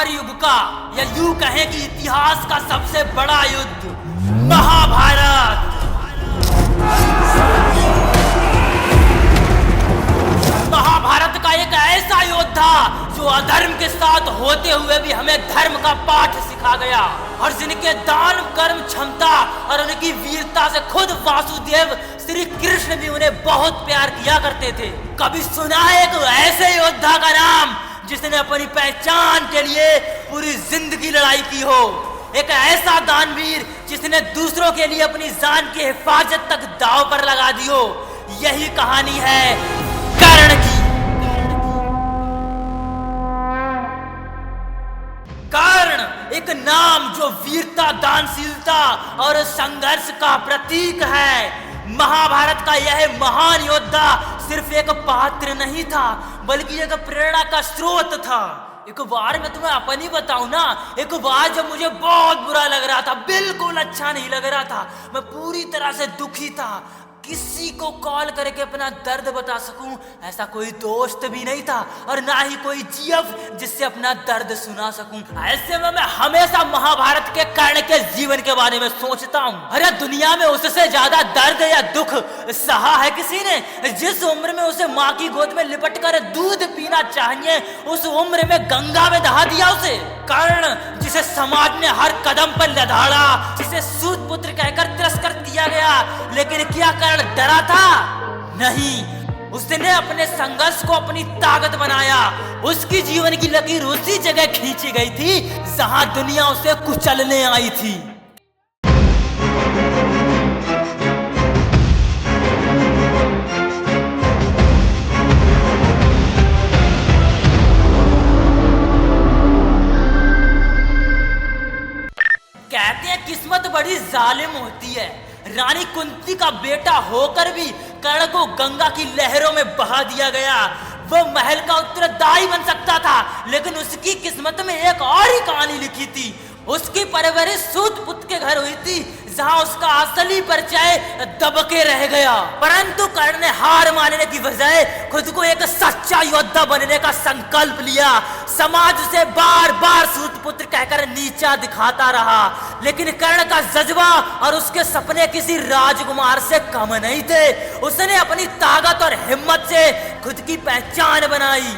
हमारे युग का, या यूं कहें कि इतिहास का सबसे बड़ा युद्ध, महाभारत। महाभारत का एक ऐसा योद्धा जो अधर्म के साथ होते हुए भी हमें धर्म का पाठ सिखा गया, और जिनके दान कर्म क्षमता और उनकी वीरता से खुद वासुदेव श्री कृष्ण भी उन्हें बहुत प्यार किया करते थे। कभी सुना है एक ऐसे योद्धा का नाम जिसने अपनी पहचान के लिए पूरी जिंदगी लड़ाई की हो? एक ऐसा दानवीर जिसने दूसरों के लिए अपनी जान की हिफाजत तक दांव पर लगा दी हो। यही कहानी है कर्ण की। कर्ण एक नाम जो वीरता, दानशीलता और संघर्ष का प्रतीक है। महाभारत का यह महान योद्धा सिर्फ एक पात्र नहीं था, बल्कि एक प्रेरणा का स्रोत था। एक बार मैं तुम्हें अपनी बताऊं ना, एक बार जब मुझे बहुत बुरा लग रहा था, बिल्कुल अच्छा नहीं लग रहा था, मैं पूरी तरह से दुखी था, किसी को कॉल करके अपना दर्द बता सकूं ऐसा कोई दोस्त भी नहीं था, और ना ही कोई जीएफ जिससे अपना दर्द सुना सकूं। ऐसे में मैं हमेशा महाभारत के कर्ण के जीवन के बारे में सोचता हूं। अरे दुनिया में उससे ज्यादा दर्द या दुख सहा है किसी ने? जिस उम्र में उसे माँ की गोद में लिपट कर दूध पीना चाहिए, उस उम्र में गंगा में दहा दिया उसे। कर्ण जिसे समाज ने हर कदम पर लधाड़ा, जिसे सूत पुत्र कहकर तिरस्कृत किया गया, लेकिन क्या कर्ण डरा था? नहीं, उसने अपने संघर्ष को अपनी ताकत बनाया। उसकी जीवन की लकीर उसी जगह खींची गई थी जहां दुनिया उसे कुचलने आई थी। कहते हैं किस्मत बड़ी जालिम होती है। रानी कुंती का बेटा होकर भी कर्ण को गंगा की लहरों में बहा दिया गया। वो महल का उत्तरदायी बन सकता था, लेकिन उसकी किस्मत में एक और ही कहानी लिखी थी। उसकी परवरिश सूत पुत्र के घर हुई थी, जहां उसका असली परिचय दबके रह गया। परंतु कर्ण ने हार मानने की बजाय खुद को एक सच्चा योद्धा बनने का संकल्प लिया। समाज उसे बार बार सूत पुत्र कहकर नीचा दिखाता रहा, लेकिन कर्ण का जज्बा और उसके सपने किसी राजकुमार से कम नहीं थे। उसने अपनी ताकत और हिम्मत से खुद की पहचान बनाई।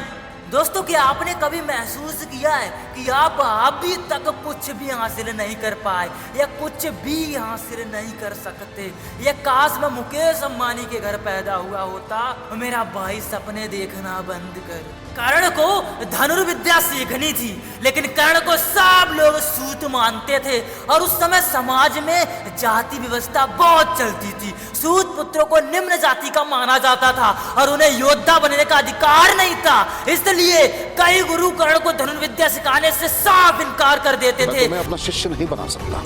दोस्तों, क्या आपने कभी महसूस किया है कि आप अभी तक कुछ भी हासिल नहीं कर पाए या कुछ भी हासिल नहीं कर सकते? ये काश मैं मुकेश अंबानी के घर पैदा हुआ होता। मेरा भाई सपने देखना बंद कर। कर्ण को धनुर्विद्या सीखनी थी, लेकिन कर्ण को सब लोग सूत मानते थे, और उस समय समाज में जाति व्यवस्था बहुत चलती थी। सूत पुत्रों को निम्न जाति का माना जाता था और उन्हें योद्धा बनने का अधिकार नहीं था। इसलिए कई गुरु कर्ण को धनुर्विद्या सिखाने से साफ इनकार कर देते थे। मैं अपना शिष्य नहीं बना सकता,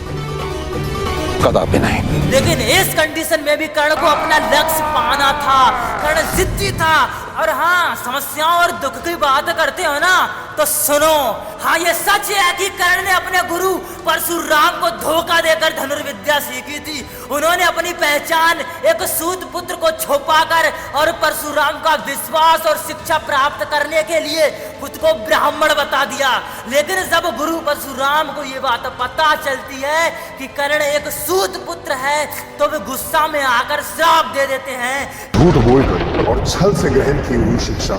कदापि नहीं। लेकिन इस कंडीशन में भी कर्ण को अपना लक्ष्य पाना था। कर्ण जिद्दी था। और हाँ, समस्याओं और दुख की बात करते हो ना, तो सुनो। हाँ, ये सच है कि कर्ण ने अपने गुरु परशुराम को धोखा देकर धनुर्विद्या सीखी थी। उन्होंने अपनी पहचान एक सूत पुत्र को छुपाकर और परशुराम का विश्वास और शिक्षा प्राप्त करने के लिए खुद को ब्राह्मण बता दिया। लेकिन जब गुरु परशुराम को ये बात पता चलती है कि कर्ण एक सूत पुत्र है, तो वे गुस्सा में आकर श्राप दे देते हैं। झूठ बोलकर और छल से ग्रहण की हुई शिक्षा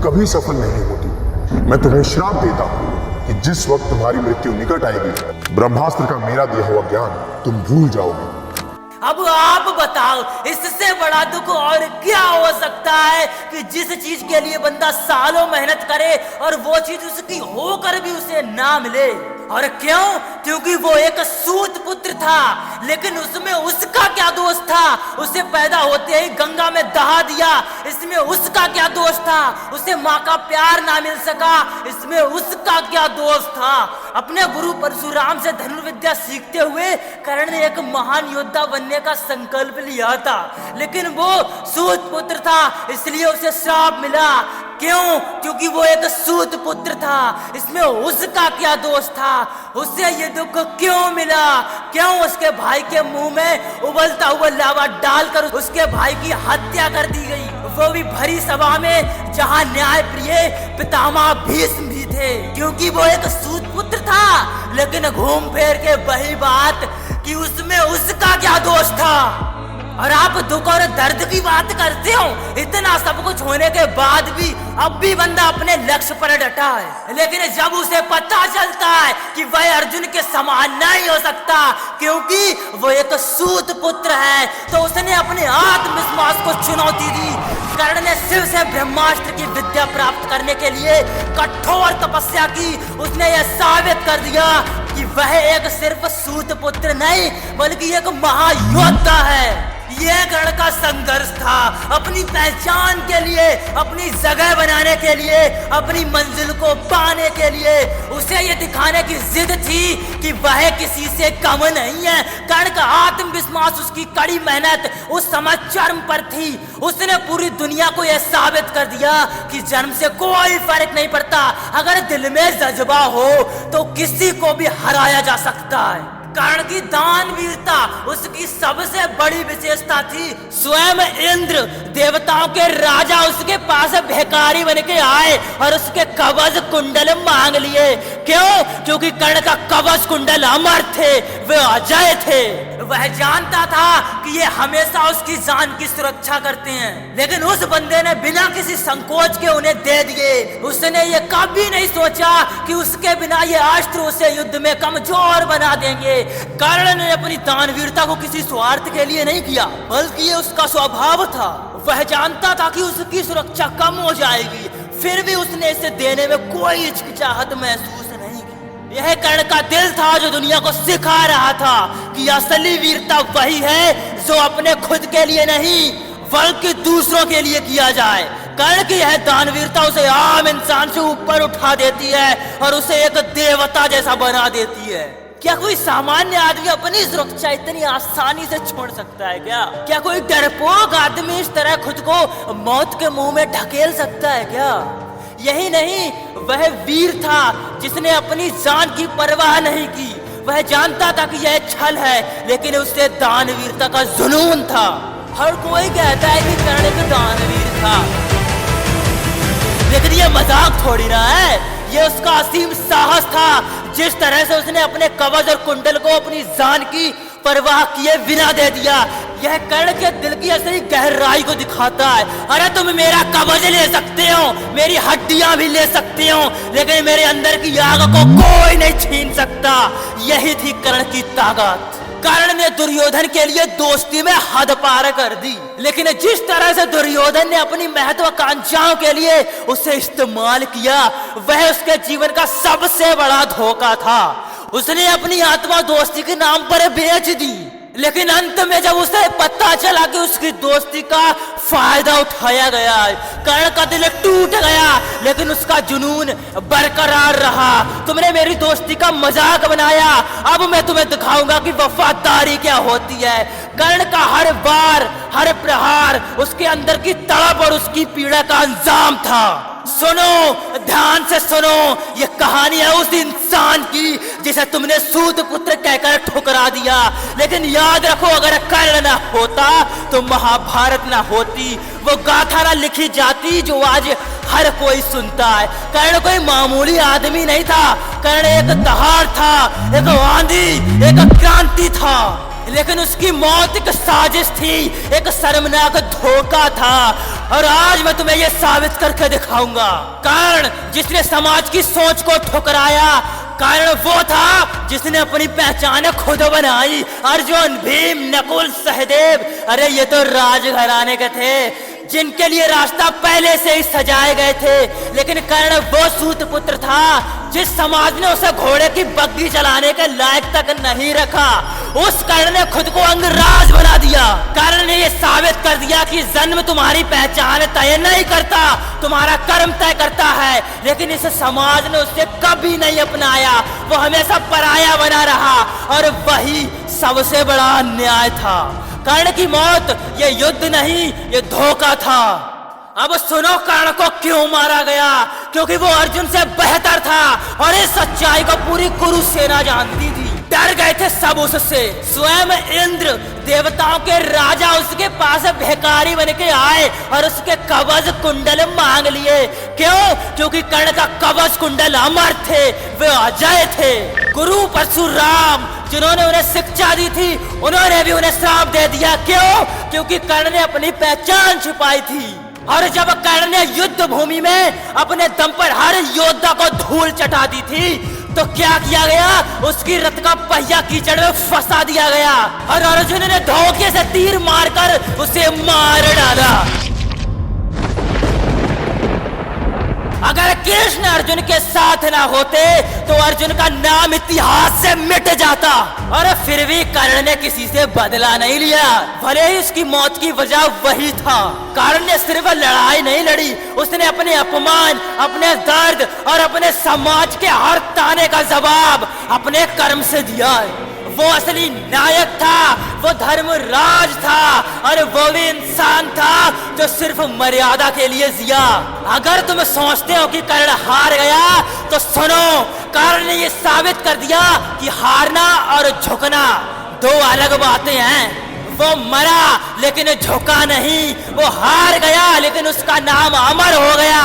कभी सफल नहीं होती। मैं तुम्हें श्राप देता हूँ कि जिस वक्त तुम्हारी मृत्यु निकट आएगी, ब्रह्मास्त्र का मेरा दिया हुआ ज्ञान तुम भूल जाओगे। अब आप बताओ, इससे बड़ा दुख और क्या हो सकता है कि जिस चीज के लिए बंदा सालों मेहनत करे और वो चीज उसकी होकर भी उसे ना मिले। और क्यों? क्योंकि वो एक सूत पुत्र था। लेकिन उसमें उसका क्या दोष था? उसे पैदा होते ही गंगा में दहा दिया, इसमें उसका क्या दोष था? उसे माँ का प्यार ना मिल सका, इसमें उसका क्या दोष था? अपने गुरु परशुराम से धनुर्विद्या सीखते हुए कर्ण ने एक महान योद्धा बनने का संकल्प लिया था, लेकिन वो सूत पुत्र था, इसलिए उसे श्राप मिला। क्यों? क्योंकि वो एक सूत पुत्र था। इसमें उसका क्या दोष था? उसे ये दुख क्यों मिला? क्यों उसके भाई के मुंह में उबलता हुआ लावा डालकर उसके भाई की हत्या कर दी गई? वो भी भरी सभा में जहां न्याय प्रिय पितामह भीष्म भी थे, क्योंकि वो एक सूत पुत्र था। लेकिन घूम फिर के वही बात कि उसमें उसका क्या दोष था। और आप दुख और दर्द की बात करते हो, इतना सब कुछ होने के बाद भी अब भी बंदा अपने लक्ष्य पर डटा है। लेकिन जब उसे पता चलता है कि वह अर्जुन के समान नहीं हो सकता क्योंकि वो एक सूत पुत्र है, तो उसने अपने आत्मविश्वास को चुनौती दी। कर्ण ने शिव से ब्रह्मास्त्र की विद्या प्राप्त करने के लिए कठोर तपस्या की। उसने यह साबित कर दिया कि वह एक सिर्फ सूत पुत्र नहीं बल्कि एक महायोद्धा है। यह कर्ण का संघर्ष था अपनी पहचान के लिए, अपनी जगह बनाने के लिए, अपनी मंजिल को पाने के लिए। उसे यह दिखाने की जिद थी कि वह किसी से कम नहीं है। कर्ण का आत्मविश्वास, उसकी कड़ी मेहनत उस समय चरम पर थी। उसने पूरी दुनिया को यह साबित कर दिया कि जन्म से कोई फर्क नहीं पड़ता। अगर दिल में जज्बा हो तो किसी को भी हराया जा सकता है। कर्ण की दानवीरता उसकी सबसे बड़ी विशेषता थी। स्वयं इंद्र, देवताओं के राजा उसके पास भिखारी बन के आए और उसके कवच कुंडल मांग लिए। क्यों? क्योंकि कर्ण का कवच कुंडल अमर थे, वे अजय थे। वह जानता था कि ये हमेशा उसकी जान की सुरक्षा करते हैं, लेकिन उस बंदे ने बिना किसी संकोच के उन्हें दे दिए। उसने ये कभी नहीं सोचा कि उसके बिना ये अस्त्र उसे युद्ध में कमजोर बना देंगे। कर्ण ने अपनी दानवीरता को किसी स्वार्थ के लिए नहीं किया, बल्कि ये उसका स्वभाव था। वह जानता था कि उसकी सुरक्षा कम हो जाएगी, फिर भी उसने इसे देने में कोई हिचकिचाहट महसूस नहीं की। यह कर्ण का दिल था जो दुनिया को सिखा रहा था कि असली वीरता वही है जो अपने खुद के लिए नहीं बल्कि दूसरों के लिए किया जाए। कर्ण की यह दानवीरता उसे आम इंसान से ऊपर उठा देती है और उसे एक देवता जैसा बना देती है। क्या कोई सामान्य आदमी अपनी सुरक्षा इतनी आसानी से छोड़ सकता है क्या? क्या कोई डरपोक आदमी इस तरह खुद को मौत के मुंह में ढकेल सकता है क्या? यही नहीं, वह वीर था जिसने अपनी जान की परवाह नहीं की। वह जानता था कि यह छल है, लेकिन उससे दानवीरता का जुनून था। हर कोई कहता है कि कर्ण एक दानवीर था, लेकिन यह मजाक थोड़ी ना है, ये उसका असीम साहस था। जिस तरह से उसने अपने कवच और कुंडल को अपनी जान की परवाह किए बिना दे दिया, यह कर्ण के दिल की असली गहराई को दिखाता है। अरे तुम मेरा कवच ले सकते हो, मेरी हड्डियां भी ले सकते हो, लेकिन मेरे अंदर की आग को कोई नहीं छीन सकता। यही थी कर्ण की ताकत। कर्ण ने दुर्योधन के लिए दोस्ती में हद पार कर दी, लेकिन जिस तरह से दुर्योधन ने अपनी महत्वाकांक्षाओं के लिए उसे इस्तेमाल किया, वह उसके जीवन का सबसे बड़ा धोखा था। उसने अपनी आत्मा दोस्ती के नाम पर बेच दी, लेकिन अंत में जब उसे पता चला कि उसकी दोस्ती का फायदा उठाया गया, कर्ण का दिल टूट गया, लेकिन उसका जुनून बरकरार रहा। तुमने मेरी दोस्ती का मजाक बनाया, अब मैं तुम्हें दिखाऊंगा कि वफादारी क्या होती है। कर्ण का हर बार, हर प्रहार उसके अंदर की तड़प और उसकी पीड़ा का अंजाम था। सुनो, ध्यान से सुनो, ये कहानी है उस इंसान की जिसे तुमने सूत पुत्र कहकर ठुकरा दिया। लेकिन याद रखो, अगर कर्ण ना होता तो महाभारत ना होती, वो गाथा ना लिखी जाती जो आज हर कोई सुनता है। कर्ण कोई मामूली आदमी नहीं था, कर्ण एक दहाड़ था, एक आंधी, एक क्रांति था। लेकिन उसकी मौत एक साजिश थी, एक शर्मनाक धोखा था, और आज मैं तुम्हें यह साबित करके दिखाऊंगा। कर्ण जिसने समाज की सोच को ठुकराया, कर्ण वो था जिसने अपनी पहचान खुद बनाई। अर्जुन, भीम, नकुल, सहदेव, अरे ये तो राजघराने के थे जिनके लिए रास्ता पहले से ही सजाए गए थे। लेकिन कर्ण वो सूत पुत्र था जिस समाज ने उसे घोड़े की बग्घी चलाने के लायक तक नहीं रखा। उस कर्ण ने खुद को अंगराज बना दिया। कर्ण ने यह साबित कर दिया कि जन्म तुम्हारी पहचान तय नहीं करता, तुम्हारा कर्म तय करता है। लेकिन इस समाज ने उसे कभी नहीं अपनाया, वो हमेशा पराया बना रहा, और वही सबसे बड़ा अन्याय था। कर्ण की मौत ये युद्ध नहीं, ये धोखा था। अब सुनो कर्ण को क्यों मारा गया, क्योंकि वो अर्जुन से बेहतर था और इस सच्चाई को पूरी कुरुसेना जानती थी। डर गए थे सब उससे। स्वयं इंद्र देवताओं के राजा उसके पास भिखारी बन के आए और उसके कवच कुंडल मांग लिए। क्यों? क्योंकि कर्ण का कवच कुंडल अमर थे, वे अजय थे। गुरु परशुराम जिन्होंने उन्हें शिक्षा दी थी, उन्होंने भी उन्हें श्राप दे दिया। क्यों? क्योंकि कर्ण ने अपनी पहचान छिपाई थी। और जब कर्ण ने युद्ध भूमि में अपने दम पर हर योद्धा को धूल चटा दी थी, तो क्या किया गया? उसकी रथ का पहिया कीचड़ में फंसा दिया गया और अर्जुन ने धोखे से तीर मारकर उसे मार डाला। अगर कृष्ण अर्जुन के साथ ना होते तो अर्जुन का नाम इतिहास से मिट जाता। और फिर भी कर्ण ने किसी से बदला नहीं लिया, भले ही उसकी मौत की वजह वही था। कर्ण ने सिर्फ लड़ाई नहीं लड़ी, उसने अपने अपमान, अपने दर्द और अपने समाज के हर ताने का जवाब अपने कर्म से दिया। वो असली नायक था, वो धर्मराज था और वो भी इंसान था जो सिर्फ मर्यादा के लिए जिया। अगर तुम सोचते हो कि कर्ण हार गया तो सुनो, कर्ण ने ये साबित कर दिया कि हारना और झुकना दो अलग बातें हैं। वो मरा लेकिन झुका नहीं, वो हार गया लेकिन उसका नाम अमर हो गया।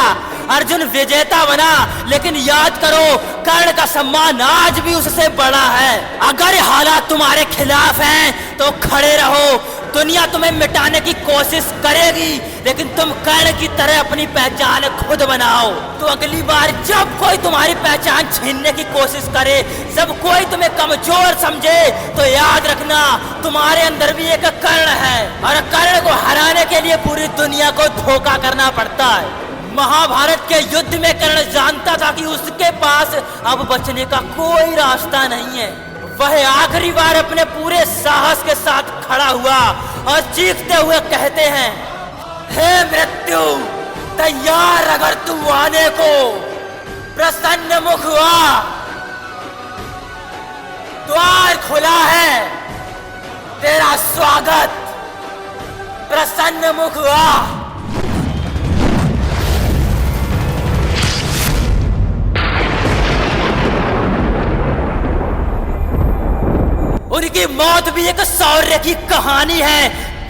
अर्जुन विजेता बना, लेकिन याद करो कर्ण का सम्मान आज भी उससे बड़ा है। अगर हालात तुम्हारे खिलाफ हैं तो खड़े रहो। दुनिया तुम्हें मिटाने की कोशिश करेगी, लेकिन तुम कर्ण की तरह अपनी पहचान खुद बनाओ। तो अगली बार जब कोई तुम्हारी पहचान छीनने की कोशिश करे, जब कोई तुम्हें कमजोर समझे, तो याद रखना तुम्हारे अंदर भी एक कर्ण है और कर्ण को हराने के लिए पूरी दुनिया को धोखा करना पड़ता है। महाभारत के युद्ध में कर्ण जानता था कि उसके पास अब बचने का कोई रास्ता नहीं है। वह आखिरी बार अपने पूरे साहस के साथ खड़ा हुआ और चीखते हुए कहते हैं, हे मृत्यु, तैयार अगर तू आने को, प्रसन्न मुख आ, द्वार खुला है, तेरा स्वागत, प्रसन्न मुख आ। उनकी मौत भी एक शौर्य की कहानी है,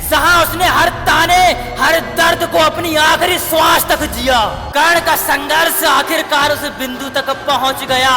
जहां उसने हर ताने, हर दर्द को अपनी आखिरी श्वास तक जिया। कर्ण का संघर्ष आखिरकार उस बिंदु तक पहुंच गया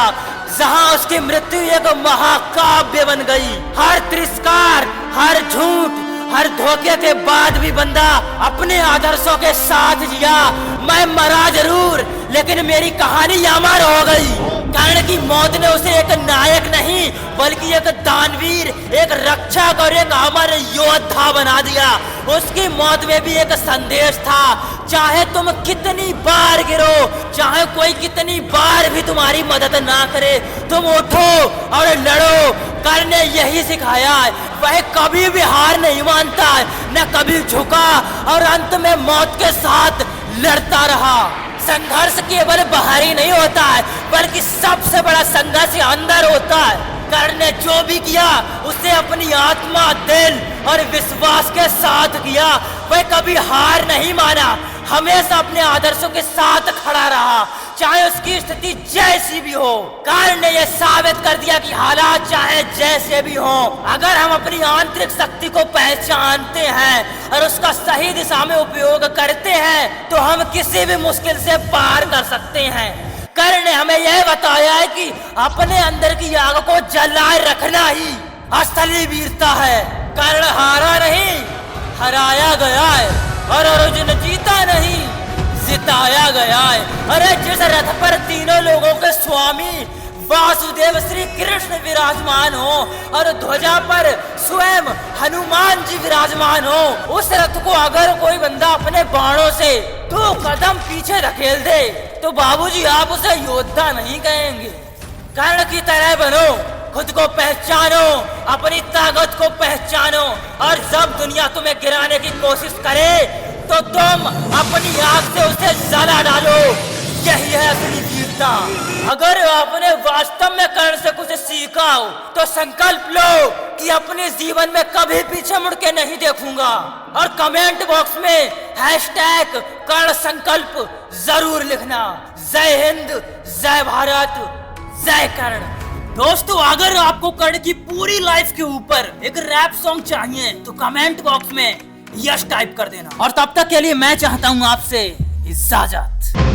जहां उसकी मृत्यु एक महाकाव्य बन गई। हर तिरस्कार, हर झूठ, हर धोखे के बाद भी बंदा अपने आदर्शों के साथ जिया। मैं मरा जरूर, लेकिन मेरी कहानी अमर हो गई। कर्ण की मौत ने उसे एक नायक नहीं बल्कि एक दानवीर, एक रक्षक और एक अमर योद्धा बना दिया। उसकी मौत में भी एक संदेश था, चाहे तुम कितनी बार गिरो, चाहे कोई कितनी बार भी तुम्हारी मदद ना करे, तुम उठो और लड़ो। कर्ण ने यही सिखाया है, वह कभी भी हार नहीं मानता, न कभी झुका और अंत में मौत के साथ लड़ता रहा। संघर्ष केवल बाहरी नहीं होता है, बल्कि सबसे बड़ा संघर्ष अंदर होता है। कर्ण ने जो भी किया उसे अपनी आत्मा, दिल और विश्वास के साथ किया। वह कभी हार नहीं माना, हमेशा अपने आदर्शों के साथ खड़ा रहा, चाहे उसकी स्थिति जैसी भी हो। कर्ण ने यह साबित कर दिया कि हालात चाहे जैसे भी हो, अगर हम अपनी आंतरिक शक्ति को पहचानते हैं और उसका सही दिशा में उपयोग करते हैं, तो हम किसी भी मुश्किल से पार कर सकते हैं। कर्ण ने हमें यह बताया है कि अपने अंदर की आग को जलाए रखना ही असली वीरता है। कर्ण हारा नहीं, हराया गया है, और अर्जुन जीता नहीं, जिताया गया है। अरे जिस रथ पर तीनों लोगों के स्वामी वासुदेव श्री कृष्ण विराजमान हो और ध्वजा पर स्वयं हनुमान जी विराजमान हो, उस रथ को अगर कोई बंदा अपने बाणों से 2 कदम पीछे धकेल दे तो बाबूजी आप उसे योद्धा नहीं कहेंगे। कर्ण की तरह बनो, खुद को पहचानो, अपनी ताकत को पहचानो, और जब दुनिया तुम्हें गिराने की कोशिश करे तो तुम अपनी आग से उसे जला डालो। यही है असली वीरता। अगर आपने वास्तव में कर्ण से कुछ सीखा हो तो संकल्प लो कि अपने जीवन में कभी पीछे मुड़ के नहीं देखूंगा, और कमेंट बॉक्स में #कर्ण संकल्प जरूर लिखना। जय हिंद, जय भारत, जय कर्ण। दोस्तों अगर आपको कर्ण की पूरी लाइफ के ऊपर एक रैप सॉन्ग चाहिए तो कमेंट बॉक्स में यस टाइप कर देना। और तब तक के लिए मैं चाहता हूँ आपसे इजाजत।